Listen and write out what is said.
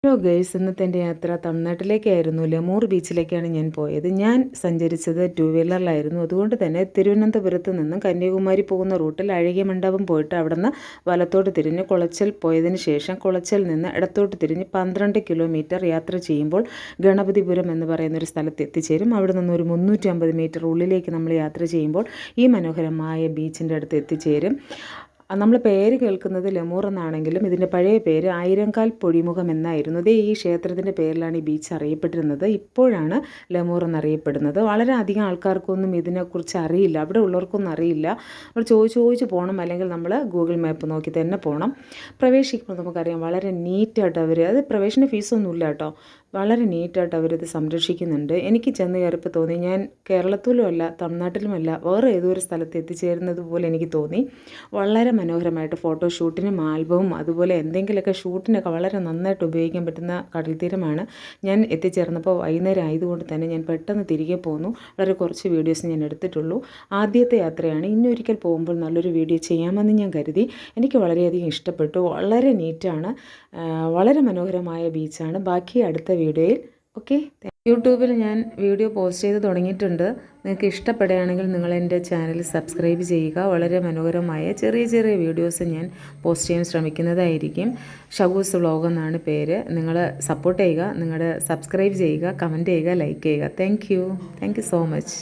Hello guys, ഇന്നത്തെ എൻ്റെ യാത്ര തമിഴ്നാട്ടിലേക്കായിരുന്നു. ലെമൂർ ബീച്ചിലേക്കാണ് ഞാൻ പോയത്. ഞാൻ സഞ്ചരിച്ചത് 2 വീലറിലായിരുന്നു. അതുകൊണ്ട് തന്നെ തിരുവനന്തപുരത്ത് നിന്നും കന്യാകുമാരി പോകുന്ന റൂട്ടിൽ അഴകിയ മണ്ഡപം പോയിട്ട് അവിടെ നിന്ന് വലത്തോട്ട് തിരിഞ്ഞ് കുളച്ചൽ പോയതിന് ശേഷം കുളച്ചൽ നിന്ന് ഇടത്തോട്ട് തിരിഞ്ഞ് 12 കിലോമീറ്റർ യാത്ര ചെയ്യുമ്പോൾ ഗണപതിപുരം എന്ന് പറയുന്നൊരു സ്ഥലത്ത് എത്തിച്ചേരും. അവിടെ നിന്ന് ഒരു 350 മീറ്റർ ഉള്ളിലേക്ക് നമ്മൾ യാത്ര ചെയ്യുമ്പോൾ ഈ മനോഹരമായ ബീച്ചിൻ്റെ അടുത്ത് എത്തിച്ചേരും. നമ്മൾ പേര് കേൾക്കുന്നത് ലെമൂർ എന്നാണെങ്കിലും ഇതിൻ്റെ പഴയ പേര് ആയിരങ്കാൽ പൊഴിമുഖം എന്നായിരുന്നു. ഈ ക്ഷേത്രത്തിൻ്റെ പേരിലാണ് ഈ ബീച്ച് അറിയപ്പെട്ടിരുന്നത്. ഇപ്പോഴാണ് ലെമൂർ എന്നറിയപ്പെടുന്നത്. വളരെ അധികം ആൾക്കാർക്കൊന്നും ഇതിനെക്കുറിച്ച് അറിയില്ല, അവിടെ ഉള്ളവർക്കൊന്നും അറിയില്ല. നമ്മൾ ചോദിച്ച് പോകണം, അല്ലെങ്കിൽ നമ്മൾ ഗൂഗിൾ മാപ്പ് നോക്കി തന്നെ പോകണം. പ്രവേശിക്കുമ്പോൾ നമുക്കറിയാം വളരെ നീറ്റായിട്ട് അത് പ്രവേശന ഫീസൊന്നുമില്ല കേട്ടോ. വളരെ നീറ്റായിട്ട് അവരിത് സംരക്ഷിക്കുന്നുണ്ട്. എനിക്ക് ചെന്ന് കയറിയപ്പോൾ തോന്നി ഞാൻ കേരളത്തിലുമല്ല തമിഴ്നാട്ടിലുമല്ല വേറെ ഏതോ ഒരു സ്ഥലത്ത് എത്തിച്ചേരുന്നത് പോലെ എനിക്ക് തോന്നി. വളരെ മനോഹരമായിട്ട് ഫോട്ടോഷൂട്ടിനും ആൽബവും അതുപോലെ എന്തെങ്കിലുമൊക്കെ ഷൂട്ടിനൊക്കെ വളരെ നന്നായിട്ട് ഉപയോഗിക്കാൻ പറ്റുന്ന കടൽ തീരമാണ്. ഞാൻ എത്തിച്ചേർന്നപ്പോൾ വൈകുന്നേരം ആയതുകൊണ്ട് തന്നെ ഞാൻ പെട്ടെന്ന് തിരികെ പോന്നു. വളരെ കുറച്ച് വീഡിയോസ് ഞാൻ എടുത്തിട്ടുള്ളൂ. ആദ്യത്തെ യാത്രയാണ്. ഇന്നൊരിക്കൽ പോകുമ്പോൾ നല്ലൊരു വീഡിയോ ചെയ്യാമെന്ന് ഞാൻ കരുതി. എനിക്ക് വളരെയധികം ഇഷ്ടപ്പെട്ടു. വളരെ നീറ്റാണ്, വളരെ മനോഹരമായ ബീച്ചാണ്. ബാക്കി അടുത്ത വീഡിയോയിൽ. ഓക്കെ, യൂട്യൂബിൽ ഞാൻ വീഡിയോ പോസ്റ്റ് ചെയ്ത് തുടങ്ങിയിട്ടുണ്ട്. നിങ്ങൾക്ക് ഇഷ്ടപ്പെടുകയാണെങ്കിൽ നിങ്ങൾ എൻ്റെ ചാനൽ സബ്സ്ക്രൈബ് ചെയ്യുക. വളരെ മനോഹരമായ ചെറിയ ചെറിയ വീഡിയോസ് ഞാൻ പോസ്റ്റ് ചെയ്യാൻ ശ്രമിക്കുന്നതായിരിക്കും. ഷഗൂസ് വ്ളോഗ് എന്നാണ് പേര്. നിങ്ങൾ സപ്പോർട്ട് ചെയ്യുക, നിങ്ങളുടെ സബ്സ്ക്രൈബ് ചെയ്യുക, കമൻറ്റ് ചെയ്യുക, ലൈക്ക് ചെയ്യുക. Thank you so much.